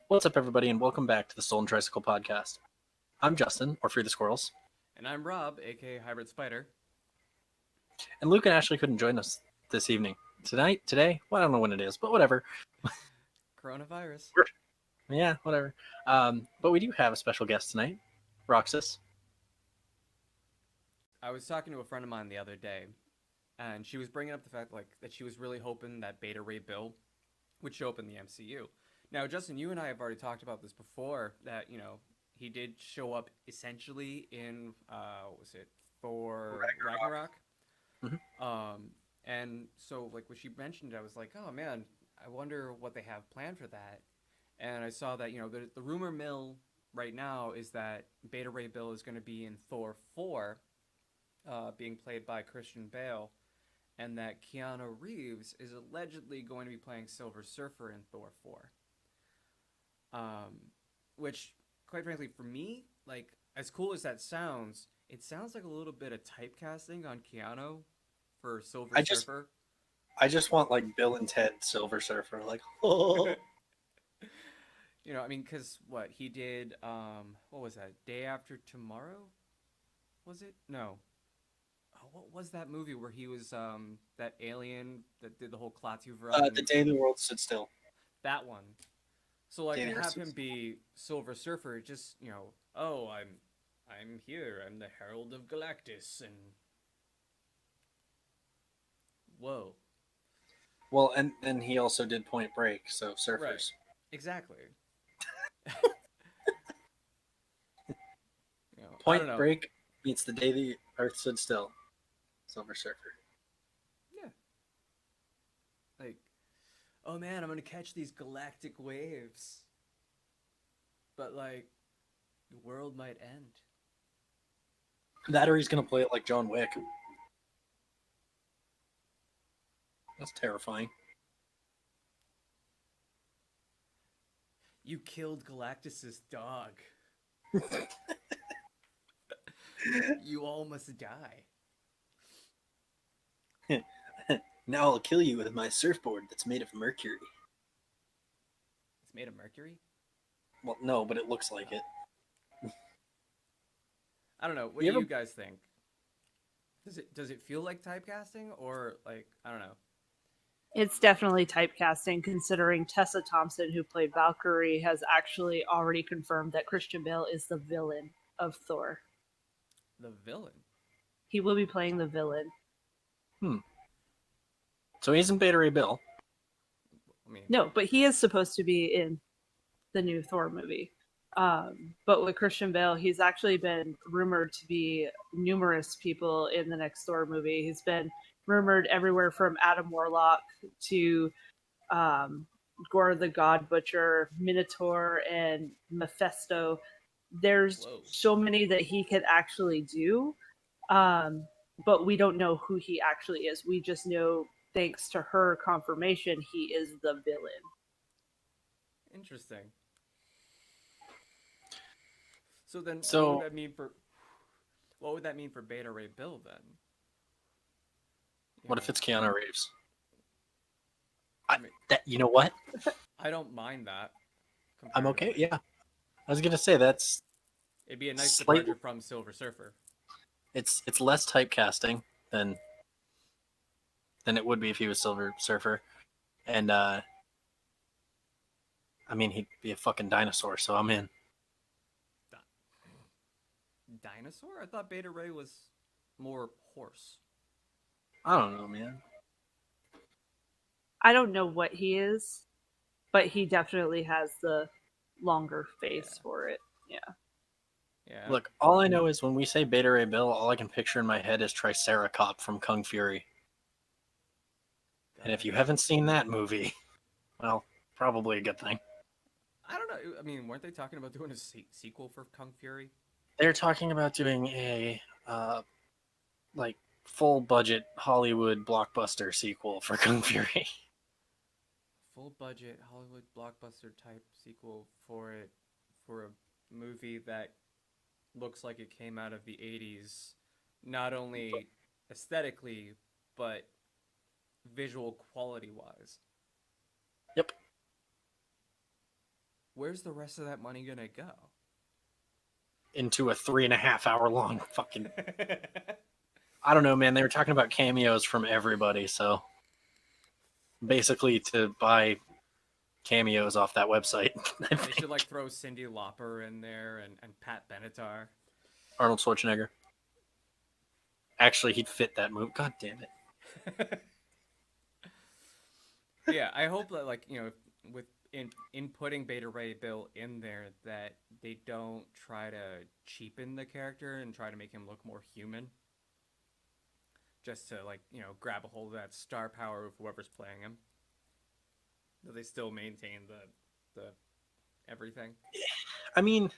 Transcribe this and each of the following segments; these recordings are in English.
What's up, everybody, and welcome back to the Stolen Tricycle podcast. I'm Justin, or Freethesquirls, And I'm Rob, aka Hybrid Spider. and Luke and Ashley couldn't join us this evening. Today, well, I don't know when it is, but whatever. Coronavirus. Yeah, whatever. But we do have a special guest tonight, Roxas. I was talking to a friend of mine the other day, and she was bringing up the fact that she was really hoping that Beta Ray Bill would show up in the MCU. Now, Justin, you and I have already talked about this before. That he did show up essentially in what was it, Thor Ragnarok? Mhm. And so like when she mentioned it, I was like, oh man, I wonder what they have planned for that. And I saw that the rumor mill right now is that Beta Ray Bill is going to be in Thor 4, being played by Christian Bale, and that Keanu Reeves is allegedly going to be playing Silver Surfer in Thor 4. Which, quite frankly, for me, like as cool as that sounds, it sounds like a little bit of typecasting on Keanu for Silver I just, Surfer. I just want like Bill and Ted Silver Surfer, like, oh. I mean, because what he did, what was that? Day After Tomorrow? Was it? No. Oh, what was that movie where he was that alien that did the whole Klaatu run? The Day the World Stood Still. That one. So like Day to the Earth have Stood him Still. be Silver Surfer, just oh, I'm here. I'm the Herald of Galactus, and whoa. Well, and he also did Point Break, so surfers. Right. Exactly. I Point don't know. Break meets The Day the Earth Stood Still, Silver Surfer. Yeah. Like, oh man, I'm gonna catch these galactic waves. But like, the world might end. That or he's gonna play it like John Wick. That's terrifying. You killed Galactus's dog. You all must die. Now I'll kill you with my surfboard that's made of mercury. It's made of mercury? Well, no, but it looks like it. I don't know. What do you guys think? Does it feel like typecasting, or like, I don't know. It's definitely typecasting, considering Tessa Thompson, who played Valkyrie, has actually already confirmed that Christian Bale is the villain of Thor. The villain? He will be playing the villain. So he's in Beta Ray Bill. I mean, No, but he is supposed to be in the new Thor movie. But with Christian Bale, he's actually been rumored to be numerous people in the next Thor movie. He's been rumored everywhere from Adam Warlock to Gore the God Butcher, Minotaur, and Mephisto. There's so many that he could actually do, but we don't know who he actually is. We just know, thanks to her confirmation, he is the villain. Interesting. So then, what would that mean for Beta Ray Bill then? What if it's Keanu Reeves? mean, you know what? I don't mind that. I'm okay. Yeah, I was gonna say it'd be a nice departure from Silver Surfer. It's less typecasting than it would be if he was Silver Surfer, and I mean he'd be a fucking dinosaur, so I'm in. Dinosaur? I thought Beta Ray was more horse. I don't know, man. I don't know what he is, but he definitely has the longer face for it. Yeah. Look, all I know is when we say Beta Ray Bill, all I can picture in my head is Triceracop from Kung Fury. And if you haven't seen that movie, well, probably a good thing. I don't know. I mean, weren't they talking about doing a sequel for Kung Fury? They're talking about doing a like full budget Hollywood blockbuster sequel for Kung Fury. Full budget Hollywood blockbuster type sequel for a movie that looks like it came out of the 80s, not only aesthetically but visual quality wise. Yep. where's the rest of that money gonna go? Into a 3.5 hour long fucking. I don't know, man. They were talking about cameos from everybody, so basically to buy cameos off that website. I They think. should like throw Cyndi Lauper in there and Pat Benatar. Arnold Schwarzenegger. Actually, he'd fit that move. God damn it. Yeah, I hope that like with in putting Beta Ray Bill in there that they don't try to cheapen the character and try to make him look more human. Just to like grab a hold of that star power of whoever's playing him. That they still maintain the everything. I mean,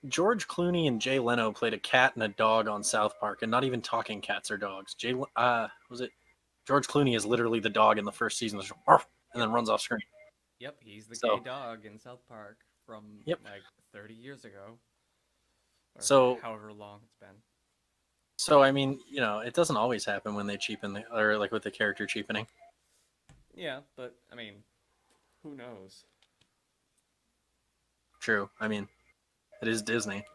George Clooney and Jay Leno played a cat and a dog on South Park, and not even talking cats or dogs. Was it George Clooney is literally the dog in the first season, and then runs off screen. Yep, he's the So- gay dog in South Park from Yep. like 30 years ago. Or So- however long it's been. So I mean, it doesn't always happen when they cheapen or like with the character cheapening. Yeah, but I mean, who knows? True. I mean, it is Disney.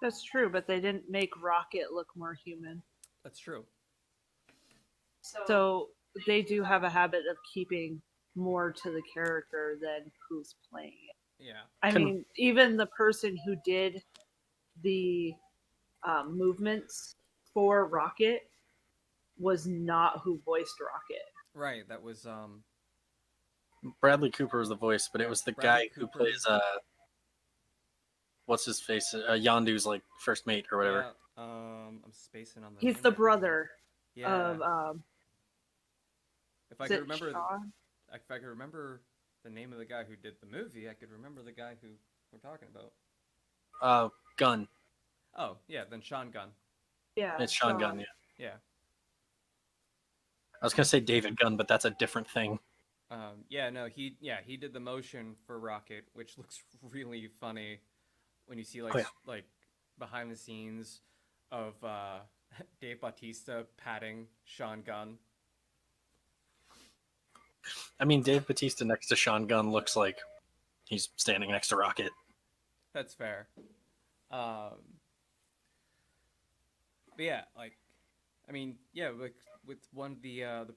That's true, but they didn't make Rocket look more human. That's true. So they do have a habit of keeping more to the character than who's playing it. Yeah. I Can- mean, even the person who did the movements for Rocket was not who voiced Rocket. Right, that was Bradley Cooper was the voice, but it was the Bradley guy who Cooper. plays what's his face? Yondu's like first mate or whatever. Yeah, I'm spacing on the He's name the right now. brother Yeah. of if I is could it remember Sean? if I could remember the name of the guy who did the movie, I could remember the guy who we're talking about. Gunn. Oh, yeah, then Sean Gunn. Yeah, It's Sean Gunn. Yeah. Yeah. I was gonna say David Gunn, but that's a different thing. Yeah, no, he did the motion for Rocket, which looks really funny when you see like Oh, yeah. like behind the scenes of Dave Bautista patting Sean Gunn. I mean, Dave Bautista next to Sean Gunn looks like he's standing next to Rocket. That's fair. But yeah, like, I mean, yeah, like with one of the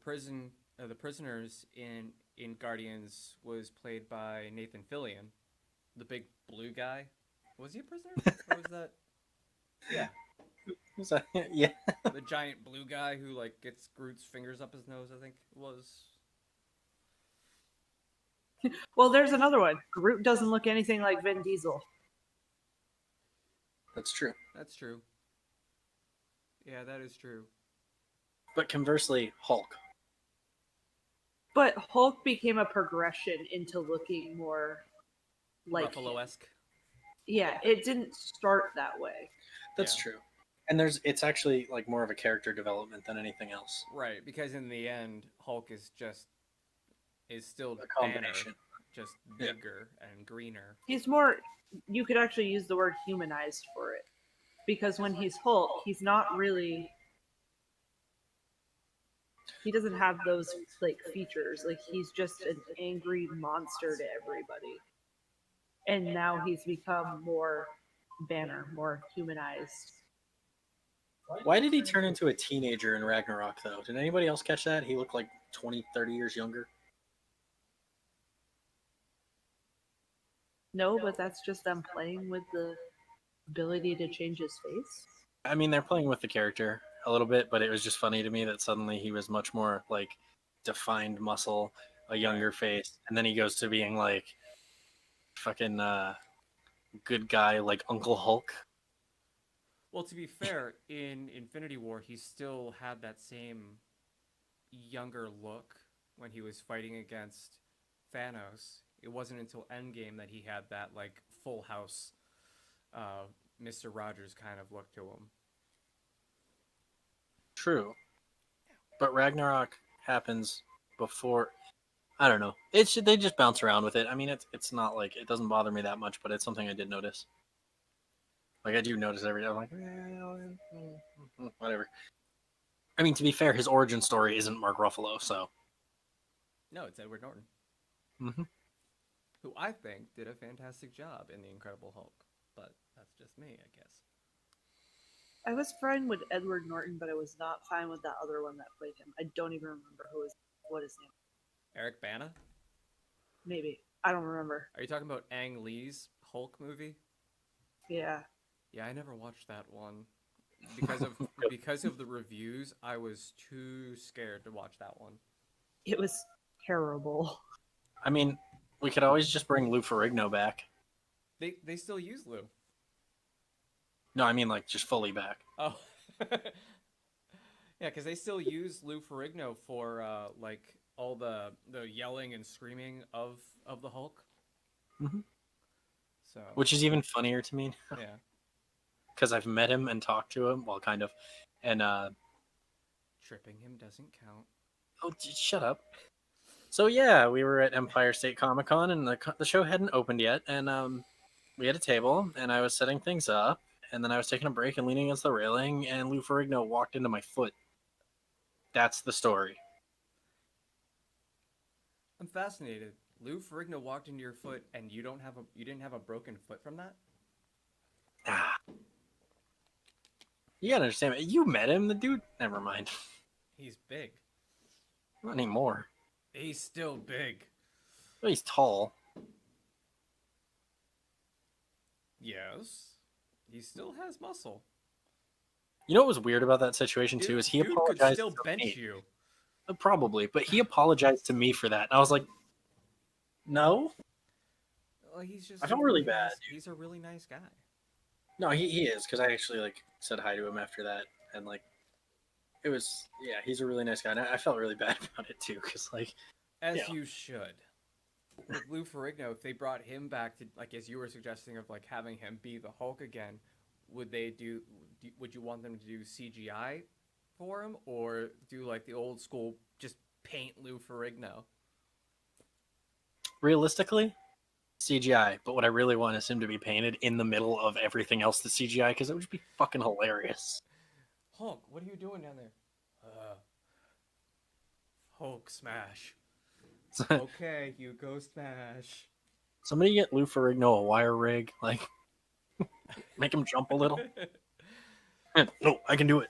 prisoners in Guardians was played by Nathan Fillion, the big blue guy. Was he a prisoner? Or was that? Yeah, Was that- yeah. the giant blue guy who like gets Groot's fingers up his nose. I think it was. Well, there's another one. Groot doesn't look anything like Vin Diesel. That's true. That's true. Yeah, that is true. But conversely, Hulk. But Hulk became a progression into looking more like him. Ruffalo-esque. Yeah, it didn't start that way. That's Yeah. true. And it's actually like more of a character development than anything else. Right, because in the end, Hulk is still A combination. Banner, just Yeah. bigger and greener. He's more, you could actually use the word humanized for it. Because when he's Hulk, he's not really, he doesn't have those like features. Like he's just an angry monster to everybody. And now he's become more Banner, more humanized. Why did he turn into a teenager in Ragnarok, though? Did anybody else catch that? He looked like 20, 30 years younger. No, but that's just them playing with the ability to change his face. I mean, they're playing with the character a little bit, but it was just funny to me that suddenly he was much more like defined muscle, a younger face, and then he goes to being like fucking good guy like Uncle Hulk. Well, to be fair, in Infinity War, he still had that same younger look when he was fighting against Thanos. It wasn't until Endgame that he had that like Full House, Mr. Rogers kind of look to him. True, but Ragnarok happens before. I don't know. They just bounce around with it. I mean, it's not like it doesn't bother me that much, but it's something I did notice. Like I do notice every day. I'm like, whatever. I mean, to be fair, his origin story isn't Mark Ruffalo, so. No, it's Edward Norton. Mm-hmm. who I think did a fantastic job in The Incredible Hulk. But that's just me, I guess. I was fine with Edward Norton, but I was not fine with that other one that played him. I don't even remember what his name. Eric Bana? Maybe I don't remember. Are you talking about Ang Lee's Hulk movie? Yeah, Yeah, I never watched that one. Because of the reviews, I was too scared to watch that one. it was terrible. I mean, we could always just bring Lou Ferrigno back. They still use Lou. No, I mean like just fully back. Oh. Yeah, because they still use Lou Ferrigno for like all the yelling and screaming of the Hulk. Mm-hmm. So Which is even funnier to me. yeah. Because I've met him and talked to him, well, kind of, and Tripping him doesn't count. oh, shut up. So yeah, we were at Empire State Comic Con, and the show hadn't opened yet, and we had a table, and I was setting things up, and then I was taking a break and leaning against the railing, and Lou Ferrigno walked into my foot. That's the story. I'm fascinated. Lou Ferrigno walked into your foot, and you didn't have a broken foot from that? Ah. You gotta understand, you met him, the dude. Never mind. He's big. Not anymore. He's still big. Well, he's tall. Yes. He still has muscle. You know what was weird about that situation too is he apologized could still to bench me. you. Probably, but he apologized to me for that, and I was like, no. Well, he's just. I felt really bad. He's a really nice guy. No, he is, because I actually like said hi to him after that, and like, it was, yeah, he's a really nice guy, and I felt really bad about it too, because like, As yeah. you should. With Lou Ferrigno, if they brought him back to, like, as you were suggesting, of like having him be the Hulk again, would you want them to do CGI for him, or do like the old school, just paint Lou Ferrigno? Realistically, CGI, but what I really want is him to be painted in the middle of everything else that's CGI, because it would just be fucking hilarious. Hulk, what are you doing down there? Hulk smash. Okay, you go smash. Somebody get Lou Ferrigno a wire rig, like, make him jump a little. No, I can do it.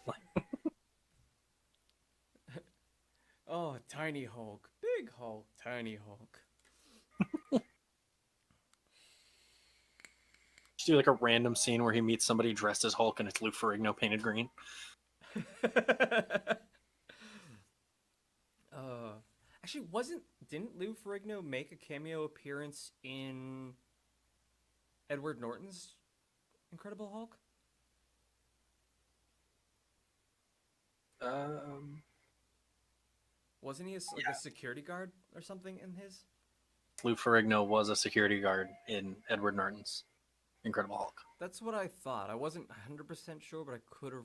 Oh, tiny Hulk, big Hulk, tiny Hulk. Just do like a random scene where he meets somebody dressed as Hulk and it's Lou Ferrigno painted green. Actually, didn't Lou Ferrigno make a cameo appearance in Edward Norton's Incredible Hulk? Wasn't he a security guard or something in his? Lou Ferrigno was a security guard in Edward Norton's Incredible Hulk. That's what I thought. I wasn't 100% sure, but I could have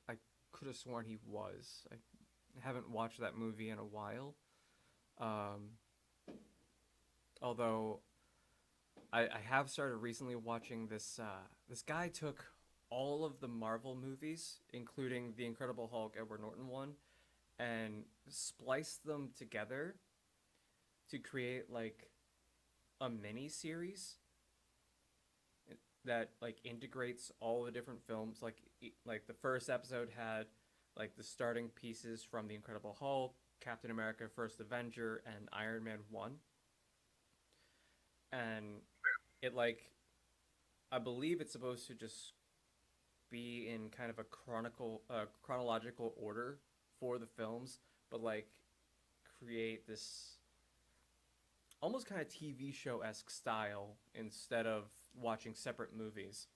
I could have sworn he was. I haven't watched that movie in a while. Although I have started recently watching this. This guy took all of the Marvel movies, including the Incredible Hulk Edward Norton one, and spliced them together to create like a mini series that like integrates all the different films. Like the first episode had like the starting pieces from the Incredible Hulk, Captain America: First Avenger, and Iron Man 1. And it like, I believe it's supposed to just be in kind of a chronological order for the films, but like create this almost kind of TV show-esque style instead of watching separate movies.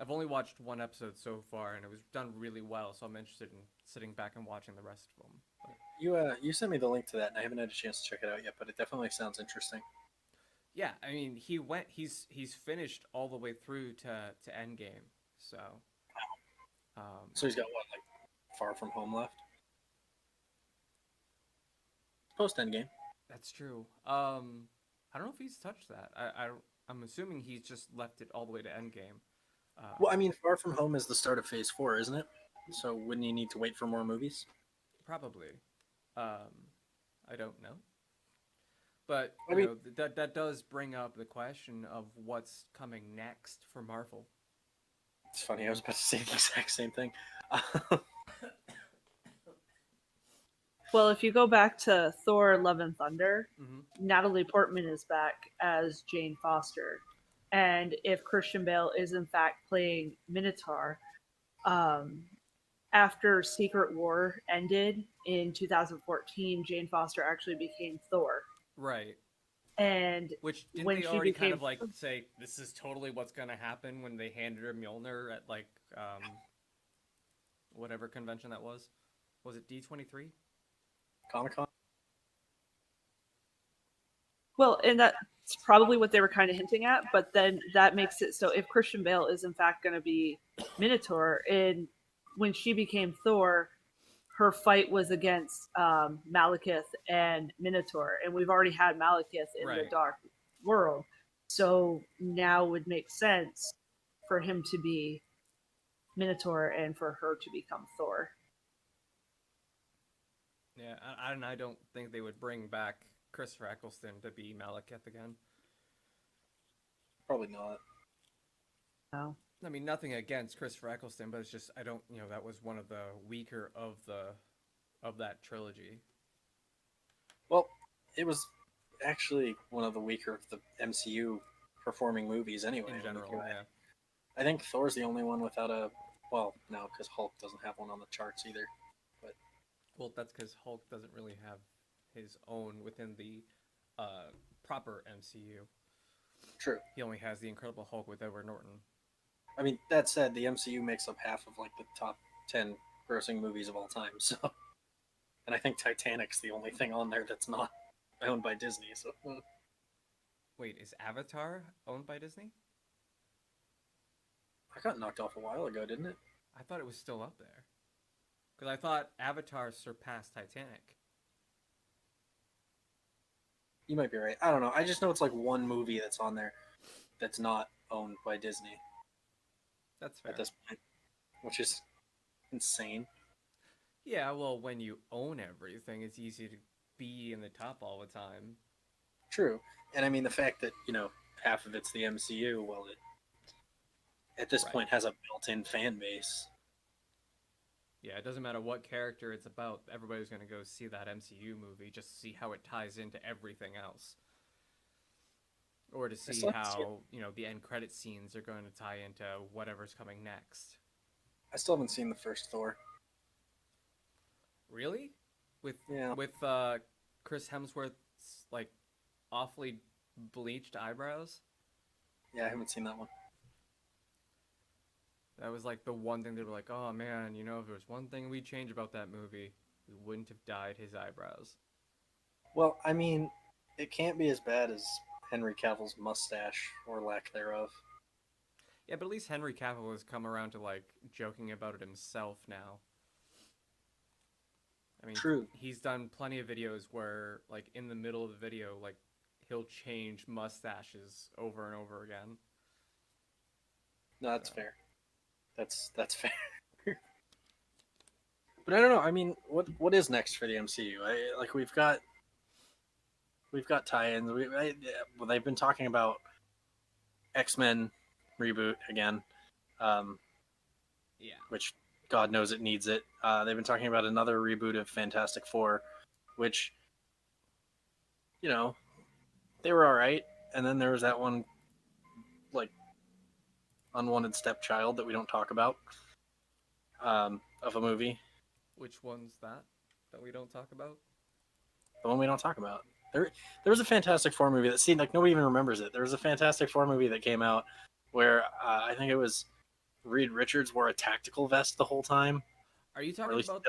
I've only watched one episode so far, and it was done really well, so I'm interested in sitting back and watching the rest of them. But, You sent me the link to that, and I haven't had a chance to check it out yet, but it definitely sounds interesting. yeah, I mean, he's finished all the way through to Endgame, so. So he's got what, like Far From Home left? Post Endgame. That's true. I don't know if he's touched that. I'm assuming he's just left it all the way to Endgame. Well, I mean, Far From Home is the start of Phase 4, isn't it? So wouldn't he need to wait for more movies? Probably. I don't know. But I mean, that does bring up the question of what's coming next for Marvel. it's funny. I was about to say the exact same thing. Well, if you go back to Thor: Love and Thunder, Mm-hmm. Natalie Portman is back as Jane Foster, and if Christian Bale is in fact playing Minotaur, um, after Secret War ended in 2014, Jane Foster actually became Thor, Right. and Which didn't when they she already kind became of like say this is totally what's gonna happen when they handed her Mjolnir at like whatever convention that was? Was it D23? Comic Con. well, and that's probably what they were kind of hinting at, but then that makes it so if Christian Bale is in fact going to be Minotaur, and when she became Thor, her fight was against Malekith and Minotaur, and we've already had Malekith in the Right. Dark World, so now would make sense for him to be Minotaur and for her to become Thor. Yeah, I don't think they would bring back Christopher Eccleston to be Malekith again. Probably not. No. I mean, nothing against Christopher Eccleston, but it's just I don't, that was one of the weaker of that trilogy. Well, it was actually one of the weaker of the MCU performing movies anyway. In general, yeah. I think Thor's the only one without a. Well, no, because Hulk doesn't have one on the charts either. But Well, that's because Hulk doesn't really have his own within the proper MCU. true. He only has the Incredible Hulk with Edward Norton. I mean, that said, the MCU makes up half of like the top 10 grossing movies of all time. So, and I think Titanic's the only thing on there that's not owned by Disney. So, Wait, is Avatar owned by Disney? I got knocked off a while ago, didn't it? I thought it was still up there. Because I thought Avatar surpassed Titanic. You might be right. I don't know. I just know it's like one movie that's on there that's not owned by Disney That's fair. at this point, which is insane. Yeah, well, when you own everything, it's easy to be in the top all the time. True. And I mean, the fact that, half of it's the MCU, well, it at this Right. point has a built in fan base. Yeah, it doesn't matter what character it's about, everybody's going to go see that MCU movie just to see how it ties into everything else. Or to see how, the end credit scenes are going to tie into whatever's coming next. I still haven't seen the first Thor. Really? With Yeah. Chris Hemsworth's like awfully bleached eyebrows? Yeah, I haven't seen that one. That was like the one thing they were like, oh man, if there was one thing we'd change about that movie, we wouldn't have dyed his eyebrows. Well, I mean, it can't be as bad as Henry Cavill's mustache or lack thereof. Yeah, but at least Henry Cavill has come around to like joking about it himself now. I mean, True. he's done plenty of videos where, like, in the middle of the video, like, he'll change mustaches over and over again. No, that's fair. That's fair. But I don't know. I mean, what is next for the MCU? We've got tie-ins. Well, they've been talking about X-Men reboot again, Yeah. which God knows it needs it. They've been talking about another reboot of Fantastic Four, which, they were all right. And then there was that one, like, unwanted stepchild that we don't talk about, of a movie. Which one's that we don't talk about? The one we don't talk about. There was a Fantastic Four movie that seemed like nobody even remembers it. There was a Fantastic Four movie that came out where I think it was Reed Richards wore a tactical vest the whole time. Are you talking about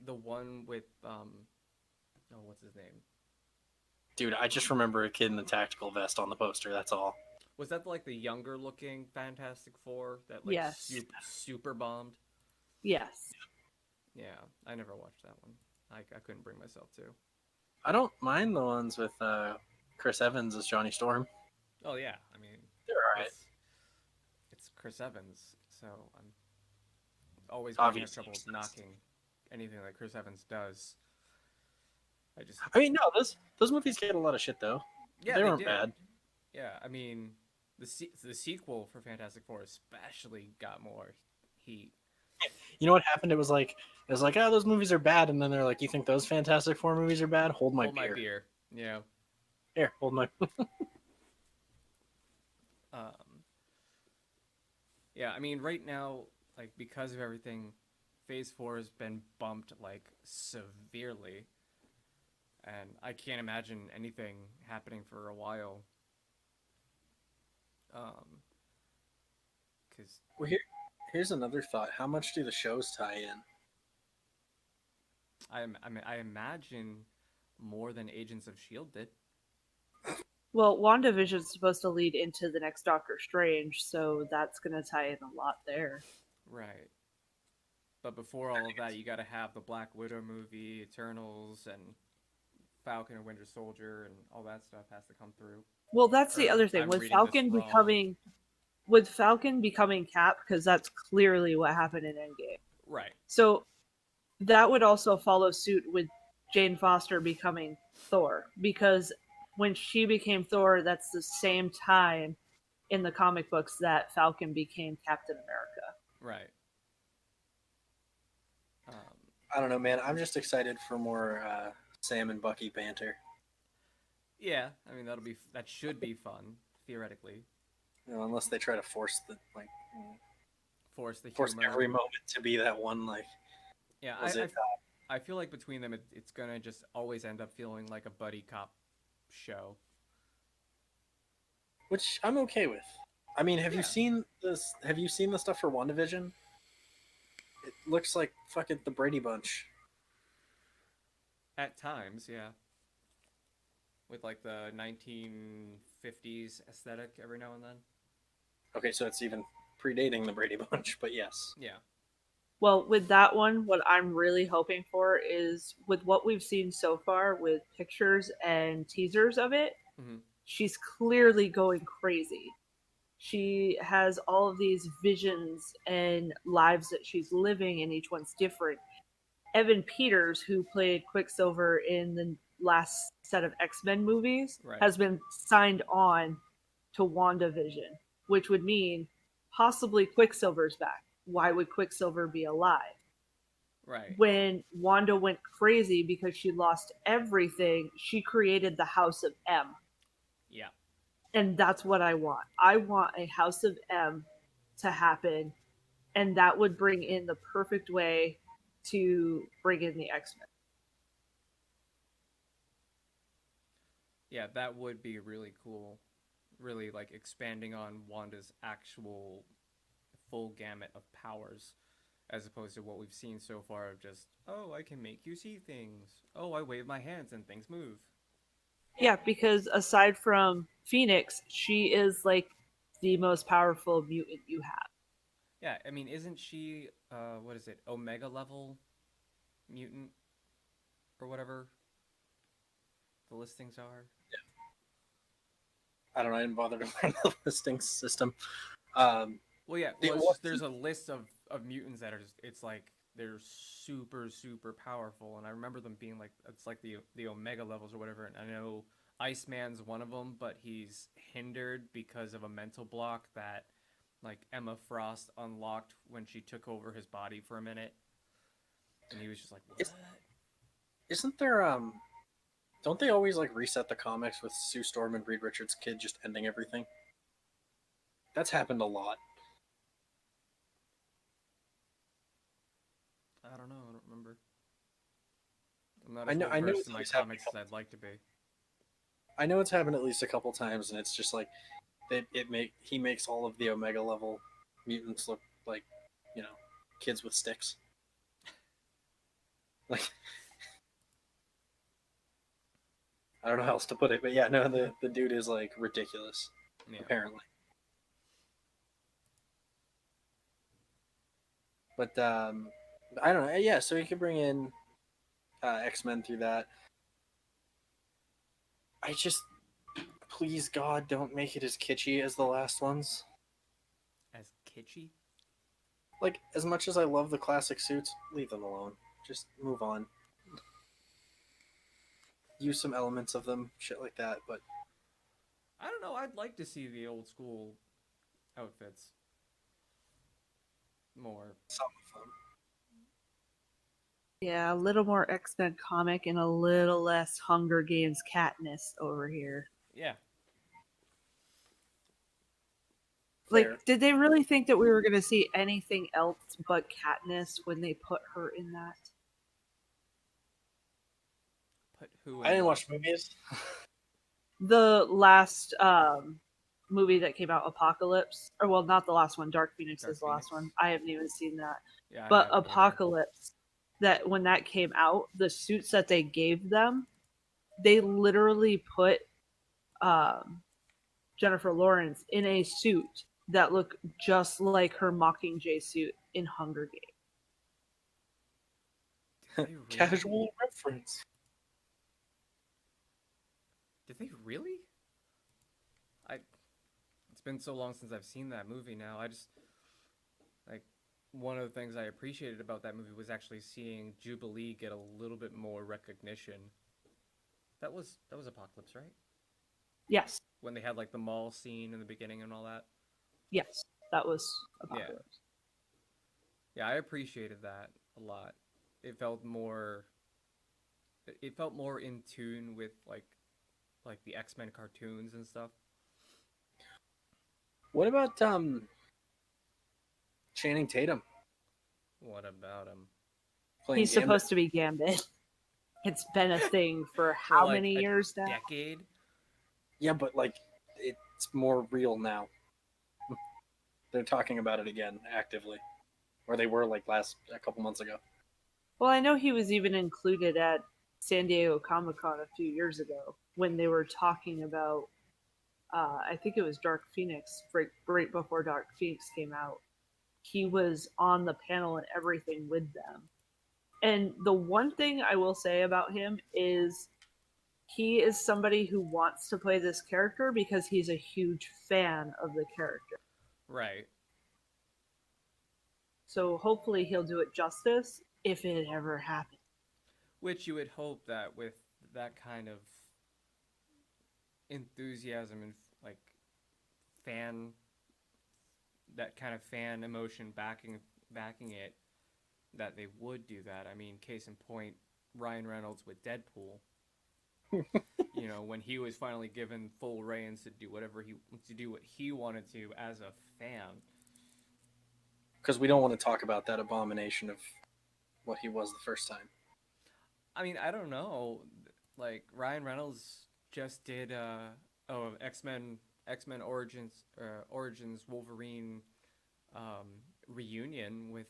the one with what's his name? Dude, I just remember a kid in the tactical vest on the poster. That's all. Was that like the younger looking Fantastic Four that like Yes. super bombed? Yes. Yeah, I never watched that one. I couldn't bring myself to. I don't mind the ones with Chris Evans as Johnny Storm. Oh yeah, I mean they're all right. It's Chris Evans, so I'm always going to have trouble knocking anything that Chris Evans does. I mean, no, those movies get a lot of shit though. But Yeah, they they weren't did. bad. Yeah, I mean, the sequel for Fantastic Four especially got more heat. You know what happened? It was like, oh, those movies are bad, and then they're like, you think those Fantastic Four movies are bad? Hold my Hold my beer. beer. Yeah. Here, hold my. Um, yeah, I mean, right now, like because of everything, Phase 4 has been bumped like severely, and I can't imagine anything happening for a while. Um, because Well, here's another thought. How much do the shows tie in? I imagine more than Agents of Shield did. Well, WandaVision's supposed to lead into the next Doctor Strange, so that's going to tie in a lot there. Right. But before all of that, you got to have the Black Widow movie, Eternals, and Falcon and Winter Soldier, and all that stuff has to come through. Well, that's the Or other thing I'm with reading this Falcon wrong. becoming Cap, because that's clearly what happened in Endgame. Right. So that would also follow suit with Jane Foster becoming Thor, because when she became Thor, that's the same time in the comic books that Falcon became Captain America. Right. I don't know, man. I'm just excited for more Sam and Bucky banter. Yeah, I mean that should be fun theoretically. You know, unless they try to force Force the force humor. every moment to be that one. Like, Yeah, was it? I feel like between them, it's gonna just always end up feeling like a buddy cop show. Which I'm okay with. I mean, have you Yeah. seen this? Have you seen the stuff for WandaVision? It looks like fucking the Brady Bunch. At times, yeah. With like the 1950s aesthetic every now and then. Okay, so it's even predating the Brady Bunch, but yes. Yeah. Well, with that one, what I'm really hoping for is with what we've seen so far with pictures and teasers of it, Mm-hmm. she's clearly going crazy. She has all of these visions and lives that she's living, and each one's different. Evan Peters, who played Quicksilver in the last set of X-Men movies, Right. has been signed on to WandaVision, which would mean possibly Quicksilver's back. Why would Quicksilver be alive? Right. When Wanda went crazy because she lost everything, she created the House of M. Yeah. And that's what I want. I want a House of M to happen, and that would bring in the perfect way to bring in the X-Men. Yeah, that would be really cool. Really like expanding on Wanda's actual full gamut of powers as opposed to what we've seen so far of just, oh, I can make you see things. Oh, I wave my hands and things move. Yeah, because aside from Phoenix, she is like the most powerful mutant you have. Yeah, I mean, isn't she, what is it, Omega level mutant or whatever the listings are? I don't know. I didn't bother to learn the listing system. Well, yeah, It well, it's was just there's a list of mutants that are just, it's like they're super, super powerful. And I remember them being like, it's like the Omega levels or whatever. And I know Iceman's one of them, but he's hindered because of a mental block that like Emma Frost unlocked when she took over his body for a minute. And he was just like, what? isn't there don't they always like reset the comics with Sue Storm and Reed Richards' kid just ending everything? That's happened a lot. I don't know. I don't remember. I'm not I as know well I know versed it's in my always happened. comics as I'd like to be. I know it's happened at least a couple times, and it's just like he makes all of the Omega level mutants look like, you know, kids with sticks. Like, I don't know how else to put it, but yeah, no, the dude is like ridiculous, Yeah. apparently. But I don't know. Yeah, so you could bring in X-Men through that. I just, please God, don't make it as kitschy as the last ones. As kitschy? Like, as much as I love the classic suits, leave them alone. Just move on. use some elements of them, shit like that. But I don't know. I'd like to see the old school outfits more. some of them. Yeah, a little more X-Men comic and a little less Hunger Games Katniss over here. Yeah. Fair. Like, did they really think that we were going to see anything else but Katniss when they put her in that? Put who in I didn't what? watch movies. The last movie that came out, Apocalypse, or well, not the last one. Dark Phoenix Dark is the last Phoenix? one. I haven't even seen that. Yeah, I But haven't either. Apocalypse, that when that came out, the suits that they gave them, they literally put um, Jennifer Lawrence in a suit that looked just like her Mockingjay suit in Hunger Games. Did they really? Casual reference. Did they really? It's been so long since I've seen that movie now. I just like one of the things I appreciated about that movie was actually seeing Jubilee get a little bit more recognition. That was Apocalypse, right? Yes, When they had like the mall scene in the beginning and all that. yes, that was Apocalypse. Yeah, I appreciated that a lot. It felt more in tune with like the X-Men cartoons and stuff. What about Channing Tatum What about him? playing He's Gambit? supposed to be Gambit. It's been a thing for For how like many a years now? decade? Yeah, but like it's more real now. They're talking about it again actively, or they were like a couple months ago. Well, I know he was even included at San Diego Comic-Con a few years ago when they were talking about, I think it was Dark Phoenix, right before Dark Phoenix came out. He was on the panel and everything with them. And the one thing I will say about him is he is somebody who wants to play this character because he's a huge fan of the character. Right. So hopefully he'll do it justice if it ever happens. Which you would hope that with that kind of enthusiasm and like fan that kind of fan emotion backing it that they would do that. I mean, case in point, Ryan Reynolds with Deadpool. When he was finally given full reins to do what he wanted to as a fan. Because we don't want to talk about that abomination of what he was the first time. I mean, I don't know. Like Ryan Reynolds just did X-Men Origins Wolverine reunion with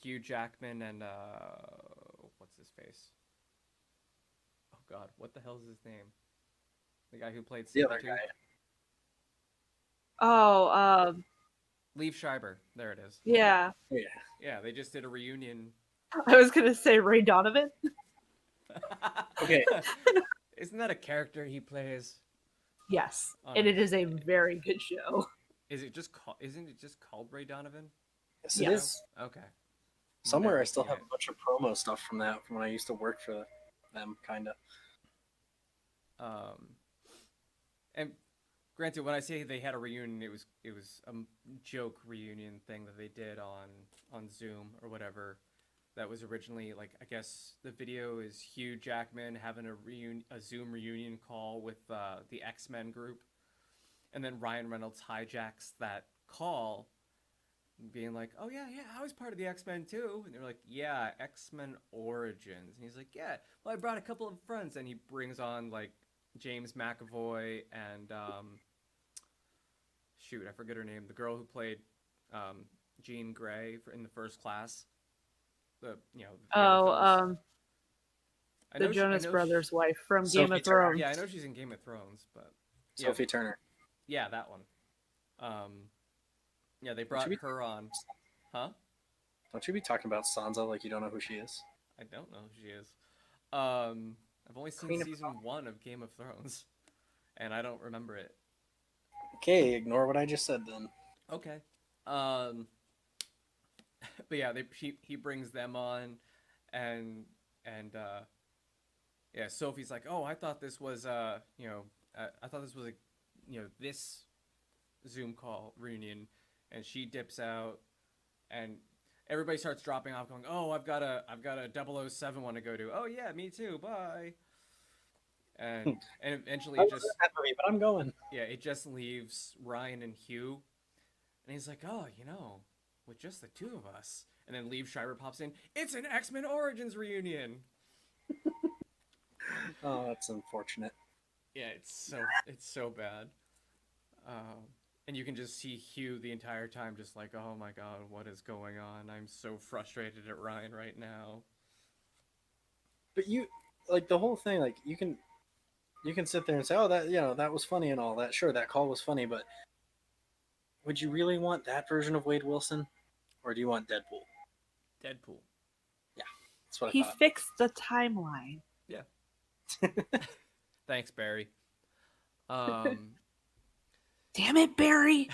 Hugh Jackman and what's his face? Oh God, what the hell is his name? The guy who played The other Sabretooth? guy. Oh, Liev Schreiber. There it is. yeah. Yeah. Yeah, they just did a reunion. I was going to say Ray Donovan. Okay. Isn't that a character he plays? Yes, Oh, and it is a very good show. Isn't it just called Ray Donovan? Yes, it Yes. is. Okay. Somewhere Never I still seen have it. a bunch of promo stuff from that from when I used to work for them, kind of. And granted, when I say they had a reunion, it was a joke reunion thing that they did on Zoom or whatever. That was originally like, I guess the video is Hugh Jackman having a Zoom reunion call with the X-Men group, and then Ryan Reynolds hijacks that call, being like, "Oh yeah, I was part of the X-Men too," and they're like, "Yeah, X-Men Origins," and he's like, "Yeah, well I brought a couple of friends," and he brings on like James McAvoy and shoot, I forget her name, the girl who played Jean Grey in the First Class. The The Jonas Brothers' wife from Sophie Game of Turner. Thrones. Yeah, I know she's in Game of Thrones, but Sophie Turner. yeah, that one. Yeah, they brought her on. Huh? Don't you be talking about Sansa like you don't know who she is? I don't know who she is. I've only seen Queen of season 1 of Game of Thrones, and I don't remember it. Okay, ignore what I just said then. Okay. But yeah, he brings them on, and and yeah, Sophie's like, "Oh, I thought this was I thought this was a this Zoom call reunion," and she dips out, and everybody starts dropping off, going, "Oh, I've got a 007 one to go to. Oh yeah, me too. Bye." And eventually I it was in just that movie, but I'm going. it just leaves Ryan and Hugh, and he's like, "Oh, with just the two of us." And then Liev Schreiber pops in. It's an X-Men Origins reunion. Oh, that's unfortunate. Yeah, it's so bad. And you can just see Hugh the entire time, just like, "Oh my god, what is going on? I'm so frustrated at Ryan right now." But you like the whole thing. Like you can sit there and say, "Oh, that was funny and all that." Sure, that call was funny, but would you really want that version of Wade Wilson, or do you want Deadpool? Deadpool. Yeah, that's what I He thought. fixed the timeline. Yeah. Thanks, Barry. Um, Damn it, Barry!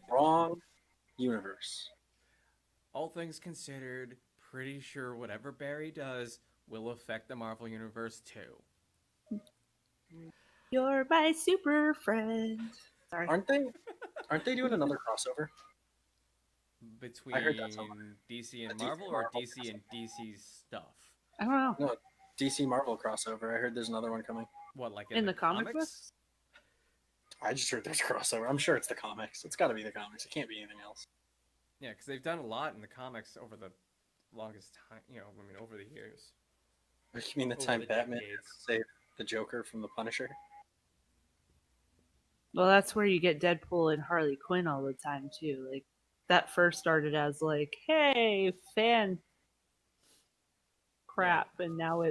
Wrong universe. all things considered, pretty sure whatever Barry does will affect the Marvel Universe too. You're my super friend. Sorry. Aren't they doing another crossover? I heard that somewhere. Between DC and A DC Marvel, or Marvel DC and DC's stuff? I don't know. No, DC Marvel crossover. I heard there's another one coming. What, like In the comic books? I just heard there's a crossover. I'm sure it's the comics. It's got to be the comics. It can't be anything else. Yeah, because they've done a lot in the comics over the longest time. Over the years. You mean the Over time the Batman decades. saved the Joker from the Punisher? Well, that's where you get Deadpool and Harley Quinn all the time too. Like that first started as like, hey, fan crap, and now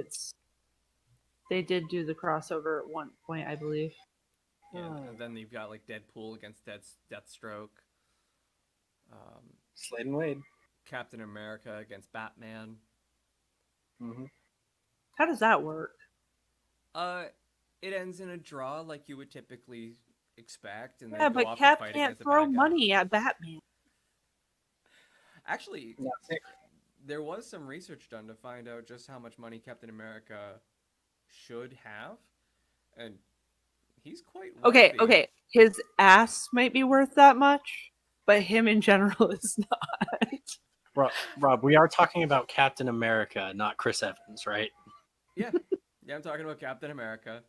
they did do the crossover at one point, I believe. Yeah, and then you've got like Deadpool against Deathstroke. Slade and Wade. Captain America against Batman. Mm-hmm. How does that work? It ends in a draw like you would typically expect, and Yeah, they go but off Cap to fight can't against a throw bad guy. money at Batman. Actually, No, there was some research done to find out just how much money Captain America should have, and he's quite wealthy. Okay. His ass might be worth that much, but him in general is not. Rob, we are talking about Captain America, not Chris Evans, right? Yeah, I'm talking about Captain America.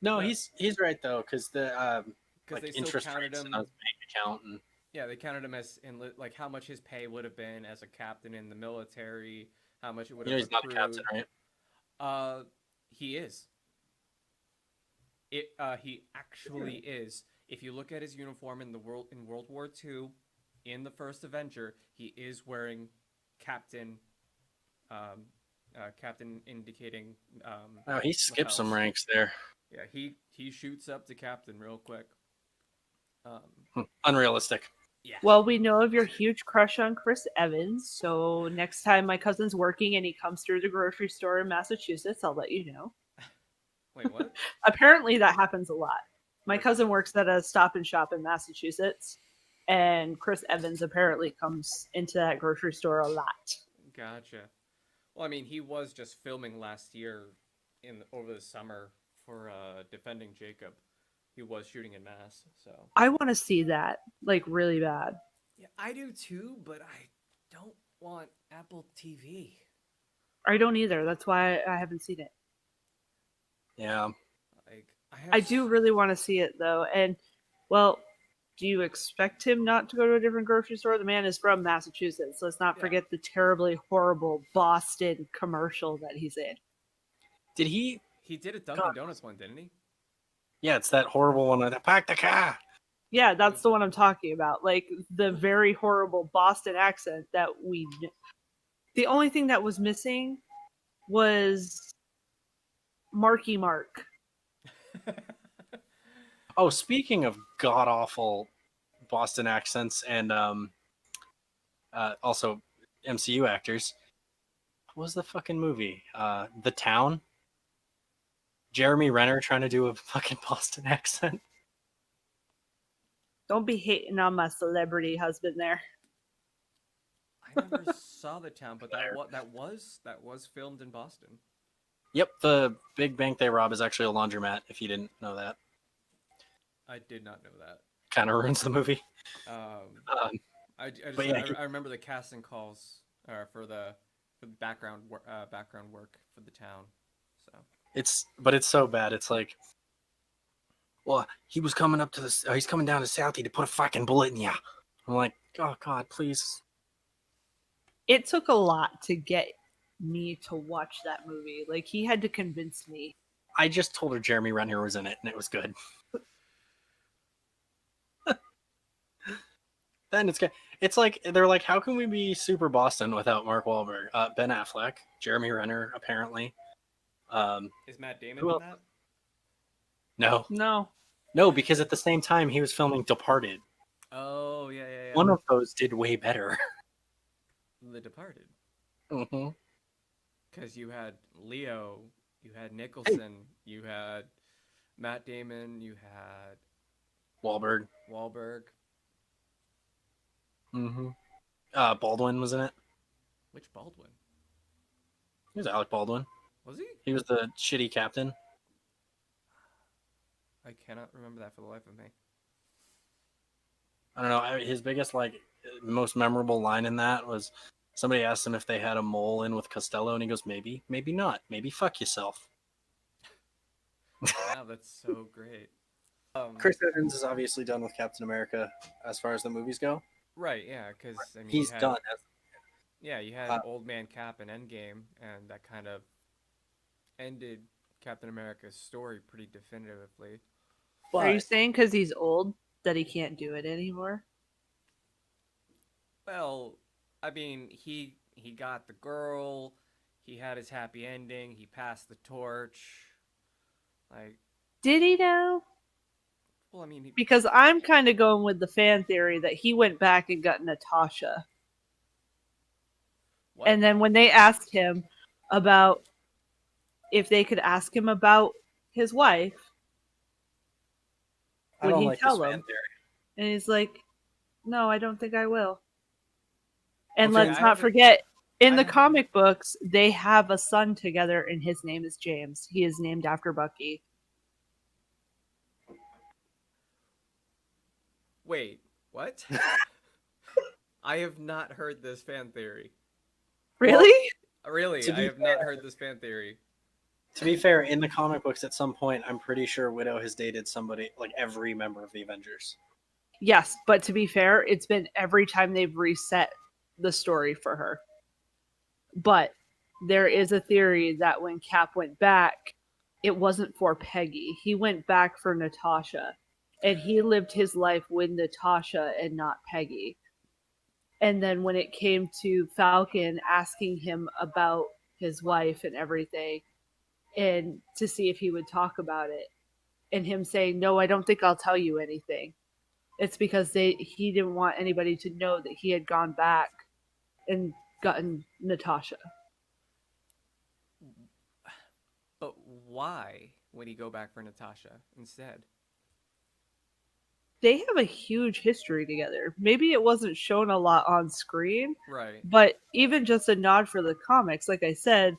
No, But- he's right though, because the Because they still interest counted rates him. on his bank account and Yeah, they counted him as in like how much his pay would have been as a captain in the military, how much it would have he's not a accrued. captain, right? He is. He actually is. If you look at his uniform in World War II, in the first Avenger, he is wearing captain. Captain indicating. Oh, he skipped some lapels. ranks there. Yeah, he shoots up to captain real quick. Unrealistic. Yeah. Well, we know of your huge crush on Chris Evans, so next time my cousin's working and he comes through the grocery store in Massachusetts, I'll let you know. Wait, what? Apparently that happens a lot. My cousin works at a Stop and Shop in Massachusetts, and Chris Evans apparently comes into that grocery store a lot. Gotcha. Well, I mean, he was just filming last year over the summer for Defending Jacob. He was shooting in Mass, so. I want to see that, like, really bad. Yeah, I do too, but I don't want Apple TV. I don't either. That's why I haven't seen it. Yeah. Like, I do really want to see it, though. And, well, do you expect him not to go to a different grocery store? The man is from Massachusetts. Let's not forget the terribly horrible Boston commercial that he's in. Did he? He did a Dunkin' Donuts one, didn't he? Yeah, it's that horrible one. Pack the car. Yeah, that's the one I'm talking about. Like, the very horrible Boston accent that we... The only thing that was missing was Marky Mark. Oh, speaking of god-awful Boston accents and also MCU actors, what was the fucking movie? The Town? Jeremy Renner trying to do a fucking Boston accent. Don't be hating on my celebrity husband there. I never saw The Town, but that was filmed in Boston. Yep, the big bank they rob is actually a laundromat. If you didn't know that, I did not know that. kind of ruins the movie. Um, But yeah, I remember the casting calls for the background work for The Town. So it's so bad. It's like, well, he was coming up to he's coming down to Southie to put a fucking bullet in ya. I'm like, oh God, please. It took a lot to get me to watch that movie. Like, he had to convince me. I just told her Jeremy Renner was in it, and it was good. Then it's good. It's like they're like, how can we be super Boston without Mark Wahlberg? Ben Affleck, Jeremy Renner, apparently. is Matt Damon Who in else? that? No. No, because at the same time he was filming Departed. Oh yeah. One of those did way better. The Departed. Mm-hmm. Because you had Leo, you had Nicholson, you had Matt Damon, you had Wahlberg. Mm-hmm. Baldwin was in it. Which Baldwin? He was Alec Baldwin. Was he? He was the shitty captain. I cannot remember that for the life of me. I don't know. His biggest, most memorable line in that was somebody asked him if they had a mole in with Costello, and he goes, maybe, maybe not. Maybe fuck yourself. Wow, that's so great. Chris Evans is obviously done with Captain America as far as the movies go. Right, yeah, because I mean, He's done. Yeah, you had Old Man Cap and Endgame, and that kind of ended Captain America's story pretty definitively. But, Are you saying because he's old that he can't do it anymore? Well, I mean, he got the girl, he had his happy ending, he passed the torch. Like, did he now? Well, I mean, because I'm kind of going with the fan theory that he went back and got Natasha. What? And then when they asked him about if they could ask him about his wife, would he tell them? And he's like, no, I don't think I will. And Okay, let's not forget, in the comic books, they have a son together, and his name is James. He is named after Bucky. Wait, what? I have not heard this fan theory. Really? Well, really, I have not heard this fan theory. To be fair, in the comic books, at some point, I'm pretty sure Widow has dated somebody, like every member of the Avengers. Yes, but to be fair, it's been every time they've reset the story for her. But there is a theory that when Cap went back, it wasn't for Peggy. He went back for Natasha. And he lived his life with Natasha and not Peggy. And then when it came to Falcon asking him about his wife and everything, and to see if he would talk about it, and him saying, no, I don't think I'll tell you anything. It's because he didn't want anybody to know that he had gone back and gotten Natasha. But why would he go back for Natasha instead? They have a huge history together. Maybe it wasn't shown a lot on screen. Right. But even just a nod for the comics, like I said,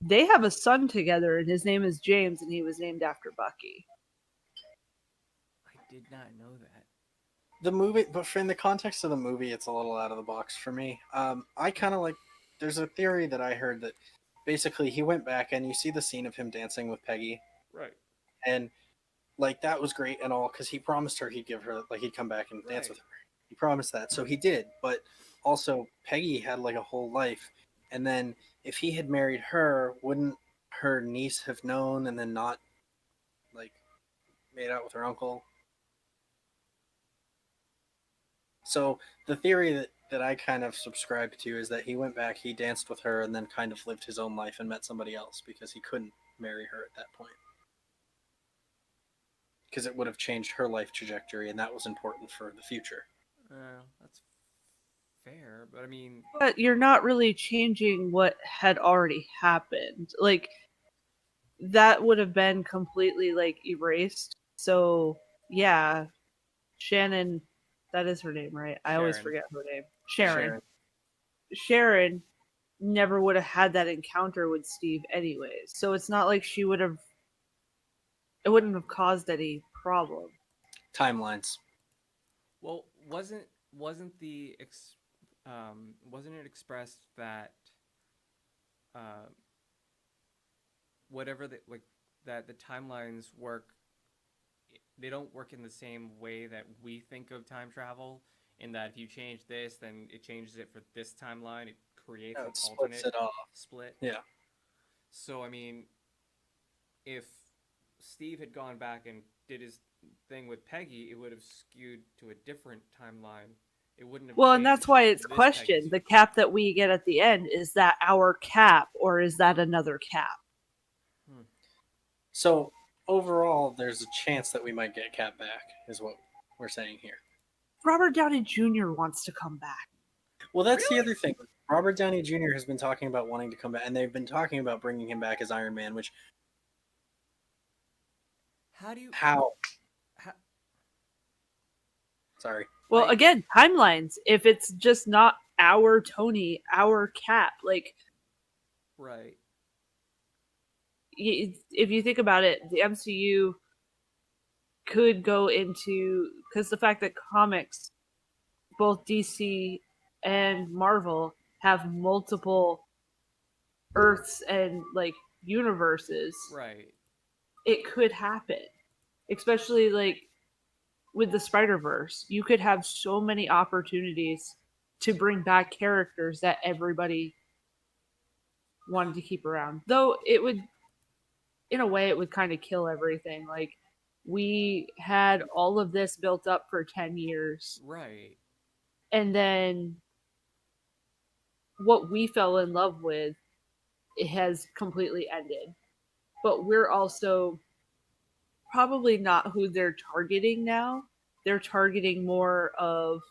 they have a son together, and his name is James, and he was named after Bucky. I did not know that. The movie, but in the context of the movie, it's a little out of the box for me. I kind of there's a theory that I heard that basically he went back and you see the scene of him dancing with Peggy. Right. And that was great and all because he promised her he'd give her he'd come back and dance with her. He promised that, so he did. But also Peggy had a whole life, and then if he had married her, wouldn't her niece have known and then not made out with her uncle? So the theory that I kind of subscribe to is that he went back, he danced with her, and then kind of lived his own life and met somebody else because he couldn't marry her at that point. Because it would have changed her life trajectory, and that was important for the future. That's fair, but I mean... But you're not really changing what had already happened. That would have been completely, erased. So, yeah, Shannon, that is her name, right? I always forget her name. Sharon. Sharon never would have had that encounter with Steve anyways. So it's not like she would have. It wouldn't have caused any problem. Timelines. Well, wasn't it expressed that uh, whatever the like that the timelines work, they don't work in the same way that we think of time travel. In that if you change this, then it changes it for this timeline. It creates No, an it splits alternate it off. split. Yeah. So I mean, if Steve had gone back and did his thing with Peggy, it would have skewed to a different timeline. It wouldn't have Well, and that's changed why it's this Peggy's. questioned. The cap that we get at the end, is that our cap or is that another cap? So overall, there's a chance that we might get Cap back, is what we're saying here. Robert Downey Jr. wants to come back. Well, that's the other thing. Robert Downey Jr. has been talking about wanting to come back, and they've been talking about bringing him back as Iron Man. Which How do you? how? How, Sorry. Well, Like- again, timelines. If it's just not our Tony, our cap, like right. if you think about it, the MCU could go into, because the fact that comics, both DC and Marvel, have multiple Earths and like universes, Right. it could happen. Especially like with the Spider-Verse, you could have so many opportunities to bring back characters that everybody wanted to keep around. Though it would, in a way, it would kind of kill everything. Like, we had all of this built up for 10 years, Right. and then what we fell in love with, it has completely ended. But we're also probably not who they're targeting now. They're targeting more of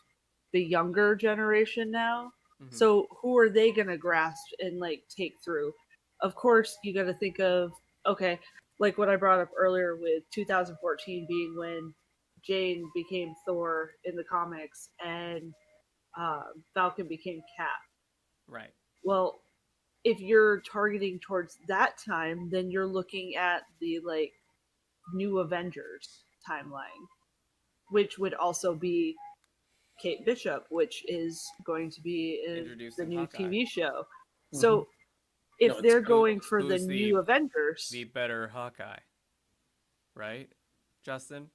the younger generation now. Mhm. So who are they going to grasp and like take through? Of course, you got to think of, okay, like what I brought up earlier with 2014 being when Jane became Thor in the comics and Falcon became Cap. Right. Well, if you're targeting towards that time, then you're looking at the like new Avengers timeline, which would also be Kate Bishop, which is going to be in Introduced the in new Hawkeye. TV show. So Mhm. if No, it's they're good. going for the Who's new Avengers, The better Hawkeye. Right, Justin?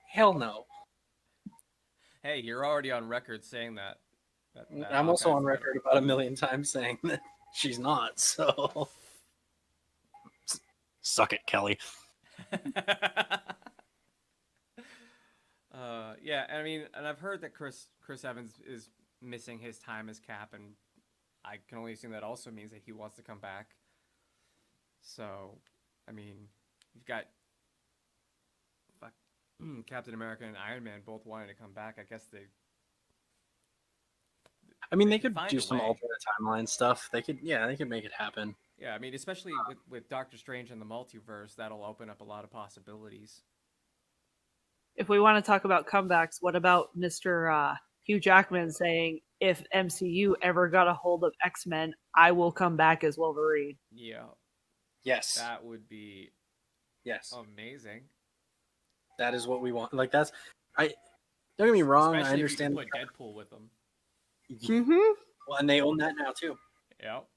Hell no. Hey, you're already on record saying that. that I'm also Hawkeye's on the better- record about 1,000,000 times saying that she's not. So suck it, Kelly. Yeah, I mean, and I've heard that Chris Evans is missing his time as Cap, and I can only assume that also means that he wants to come back. So, I mean, you've got Captain America and Iron Man both wanting to come back. I guess they. I mean, They they could could find do a some way. alternate timeline stuff. They could make it happen. Yeah, I mean, especially with Doctor Strange and the multiverse, that'll open up a lot of possibilities. if we want to talk about comebacks, what about Mr. Hugh Jackman saying, if MCU ever got a hold of X-Men, I will come back as Wolverine? Yeah, Yes. that would be Yes. amazing. That is what we want. Like don't get me wrong, Especially I understand. if you could put Deadpool with them. Mm-hmm. Well, and they own that now too. Yep.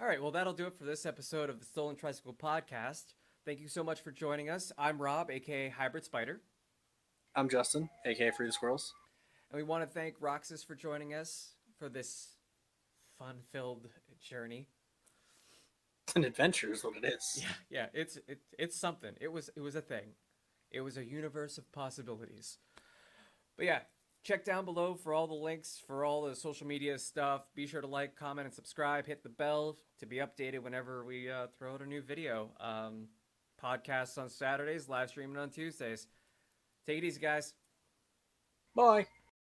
All right, well, that'll do it for this episode of the Stolen Tricycle podcast. Thank you so much for joining us. I'm Rob, aka Hybrid Spider. I'm Justin, aka Freethesquirls. And we want to thank Roxas for joining us for this fun-filled journey. It's an adventure, is what it is. Yeah, it's something. It was a thing. It was a universe of possibilities. But yeah, check down below for all the links for all the social media stuff. Be sure to like, comment, and subscribe. Hit the bell to be updated whenever we throw out a new video. Podcasts on Saturdays, live streaming on Tuesdays. Take it easy, guys. Bye.